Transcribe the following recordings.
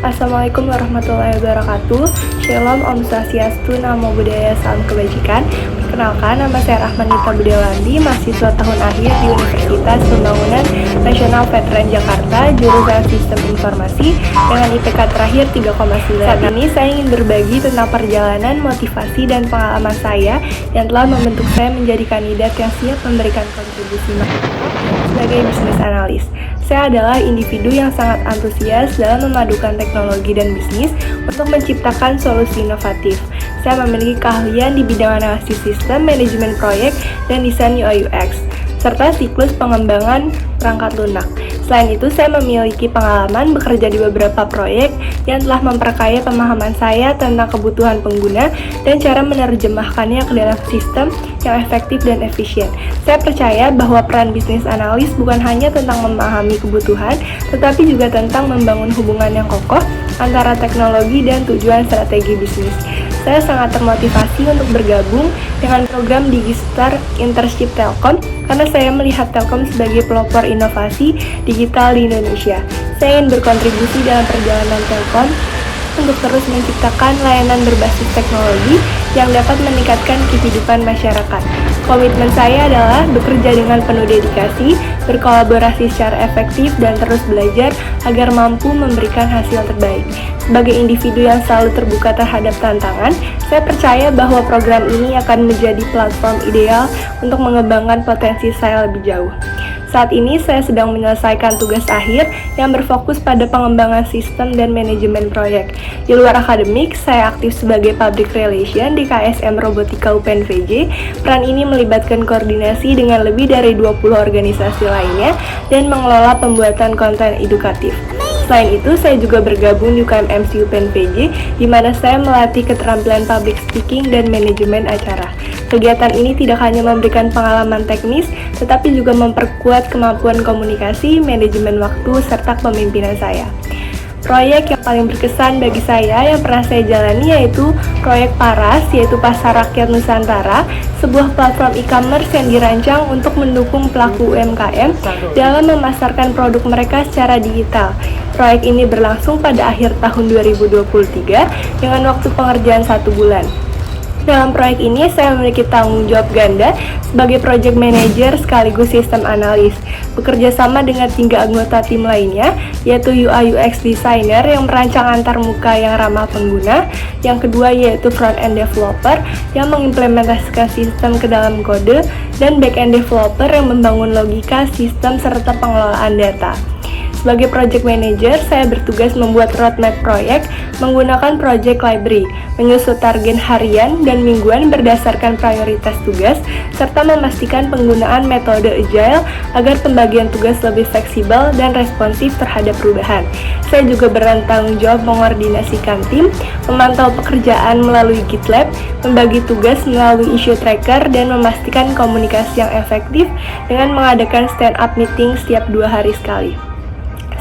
Assalamualaikum warahmatullahi wabarakatuh. Shalom, Om Swastiastu, Namo Buddhaya, Salam Kebajikan. Perkenalkan, nama saya Rahmanita Budewandi, mahasiswa tahun akhir di Universitas Pembangunan Nasional Veteran Jakarta, jurusan Sistem Informasi dengan IPK terakhir 3,9. Saat ini saya ingin berbagi tentang perjalanan, motivasi, dan pengalaman saya yang telah membentuk saya menjadi kandidat yang siap memberikan kontribusi sebagai bisnis analis. Saya adalah individu yang sangat antusias dalam memadukan teknologi dan bisnis untuk menciptakan solusi inovatif. Saya memiliki keahlian di bidang analisis sistem, manajemen proyek, dan desain UI UX, serta siklus pengembangan perangkat lunak. Selain itu, saya memiliki pengalaman bekerja di beberapa proyek yang telah memperkaya pemahaman saya tentang kebutuhan pengguna dan cara menerjemahkannya ke dalam sistem yang efektif dan efisien. Saya percaya bahwa peran bisnis analis bukan hanya tentang memahami kebutuhan, tetapi juga tentang membangun hubungan yang kokoh antara teknologi dan tujuan strategi bisnis. Saya sangat termotivasi untuk bergabung dengan program Digistar Internship Telkom karena saya melihat Telkom sebagai pelopor inovasi digital di Indonesia. Saya ingin berkontribusi dalam perjalanan Telkom untuk terus menciptakan layanan berbasis teknologi yang dapat meningkatkan kehidupan masyarakat. Komitmen saya adalah bekerja dengan penuh dedikasi, berkolaborasi secara efektif, dan terus belajar agar mampu memberikan hasil terbaik. Sebagai individu yang selalu terbuka terhadap tantangan, saya percaya bahwa program ini akan menjadi platform ideal untuk mengembangkan potensi saya lebih jauh. Saat ini saya sedang menyelesaikan tugas akhir yang berfokus pada pengembangan sistem dan manajemen proyek. Di luar akademik, saya aktif sebagai Public Relation di KSM Robotika UPNVJ. Peran ini melibatkan koordinasi dengan lebih dari 20 organisasi lainnya dan mengelola pembuatan konten edukatif. Selain itu, saya juga bergabung di UKM-MC UPNVJ, di mana saya melatih keterampilan public speaking dan manajemen acara. Kegiatan ini tidak hanya memberikan pengalaman teknis, tetapi juga memperkuat kemampuan komunikasi, manajemen waktu, serta kepemimpinan saya. Proyek yang paling berkesan bagi saya yang pernah saya jalani yaitu proyek Paras, yaitu Pasar Rakyat Nusantara, sebuah platform e-commerce yang dirancang untuk mendukung pelaku UMKM dalam memasarkan produk mereka secara digital. Proyek ini berlangsung pada akhir tahun 2023 dengan waktu pengerjaan 1 bulan. Dalam proyek ini, saya memiliki tanggung jawab ganda sebagai project manager sekaligus sistem analis, bekerja sama dengan 3 anggota tim lainnya, yaitu UI UX designer yang merancang antarmuka yang ramah pengguna, yang kedua yaitu front end developer yang mengimplementasikan sistem ke dalam kode, dan back end developer yang membangun logika sistem serta pengelolaan data. Sebagai project manager, saya bertugas membuat roadmap proyek menggunakan project library, menyusun target harian dan mingguan berdasarkan prioritas tugas, serta memastikan penggunaan metode agile agar pembagian tugas lebih fleksibel dan responsif terhadap perubahan. Saya juga bertanggung jawab mengkoordinasikan tim, memantau pekerjaan melalui GitLab, membagi tugas melalui issue tracker, dan memastikan komunikasi yang efektif dengan mengadakan stand-up meeting setiap 2 hari sekali.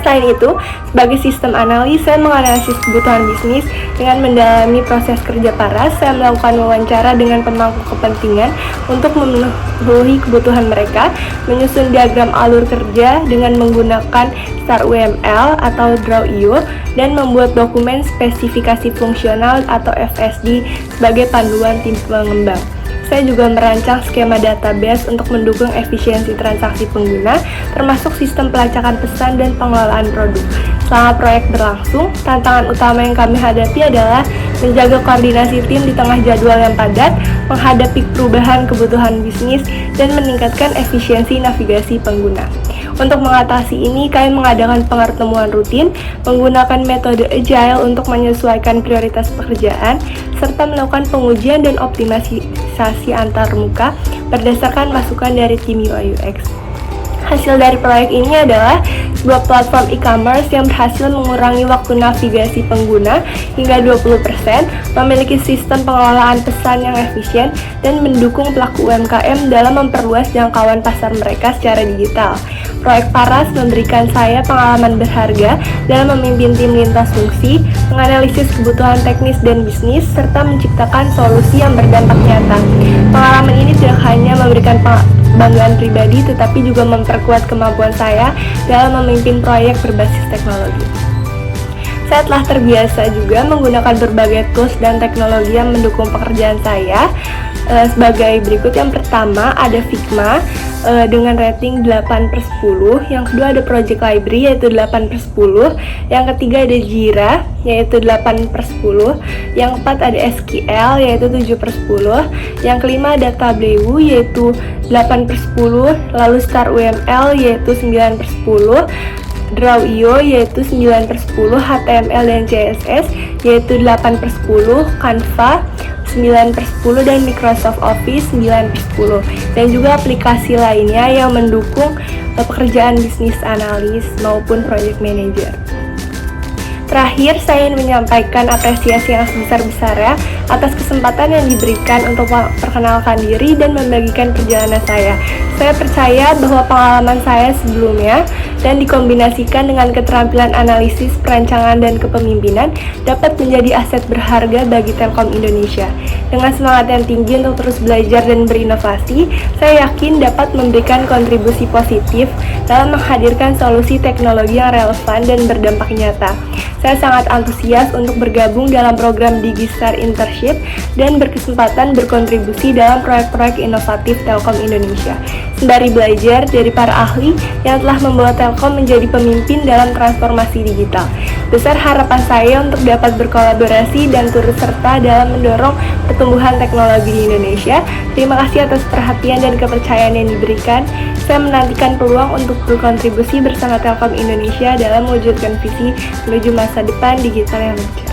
Selain itu, sebagai sistem analis, saya menganalisis kebutuhan bisnis dengan mendalami proses kerja Paras. Saya melakukan wawancara dengan pemangku kepentingan untuk memenuhi kebutuhan mereka, menyusun diagram alur kerja dengan menggunakan Star UML atau Draw.io, dan membuat dokumen spesifikasi fungsional atau FSD sebagai panduan tim pengembang. Saya juga merancang skema database untuk mendukung efisiensi transaksi pengguna, termasuk sistem pelacakan pesan dan pengelolaan produk. Selama proyek berlangsung, tantangan utama yang kami hadapi adalah menjaga koordinasi tim di tengah jadwal yang padat, menghadapi perubahan kebutuhan bisnis, dan meningkatkan efisiensi navigasi pengguna. Untuk mengatasi ini, kami mengadakan pertemuan rutin, menggunakan metode agile untuk menyesuaikan prioritas pekerjaan, serta melakukan pengujian dan optimalisasi antarmuka berdasarkan masukan dari tim UI UX. Hasil dari proyek ini adalah sebuah platform e-commerce yang berhasil mengurangi waktu navigasi pengguna hingga 20%, memiliki sistem pengelolaan pesan yang efisien, dan mendukung pelaku UMKM dalam memperluas jangkauan pasar mereka secara digital. Proyek Paras memberikan saya pengalaman berharga dalam memimpin tim lintas fungsi, menganalisis kebutuhan teknis dan bisnis, serta menciptakan solusi yang berdampak nyata. Pengalaman ini tidak hanya memberikan kebanggaan pribadi, tetapi juga memperkuat kemampuan saya dalam memimpin proyek berbasis teknologi. Saya telah terbiasa juga menggunakan berbagai tools dan teknologi yang mendukung pekerjaan saya. Sebagai berikut, yang pertama ada Figma dengan rating 8/10. Yang kedua ada Project Library yaitu 8/10. Yang ketiga ada Jira yaitu 8/10. Yang keempat ada SQL yaitu 7/10. Yang kelima ada Tableau yaitu 8/10. Lalu Star UML yaitu 9/10. Draw.io yaitu 9/10, HTML dan CSS yaitu 8/10, Canva 9/10, dan Microsoft Office 9/10, dan juga aplikasi lainnya yang mendukung pekerjaan bisnis analis maupun project manager. Terakhir, saya ingin menyampaikan apresiasi yang sebesar-besarnya atas kesempatan yang diberikan untuk memperkenalkan diri dan membagikan perjalanan saya. Saya percaya bahwa pengalaman saya sebelumnya dan dikombinasikan dengan keterampilan analisis, perancangan, dan kepemimpinan dapat menjadi aset berharga bagi Telkom Indonesia. Dengan semangat yang tinggi untuk terus belajar dan berinovasi, saya yakin dapat memberikan kontribusi positif dalam menghadirkan solusi teknologi yang relevan dan berdampak nyata. Saya sangat antusias untuk bergabung dalam program DigiStar Internship dan berkesempatan berkontribusi dalam proyek-proyek inovatif Telkom Indonesia, sembari belajar dari para ahli yang telah membawa Telkom menjadi pemimpin dalam transformasi digital. Besar harapan saya untuk dapat berkolaborasi dan turut serta dalam mendorong pertumbuhan teknologi di Indonesia. Terima kasih atas perhatian dan kepercayaan yang diberikan. Saya menantikan peluang untuk berkontribusi bersama Telkom Indonesia dalam mewujudkan visi menuju masa depan digital yang berjalan.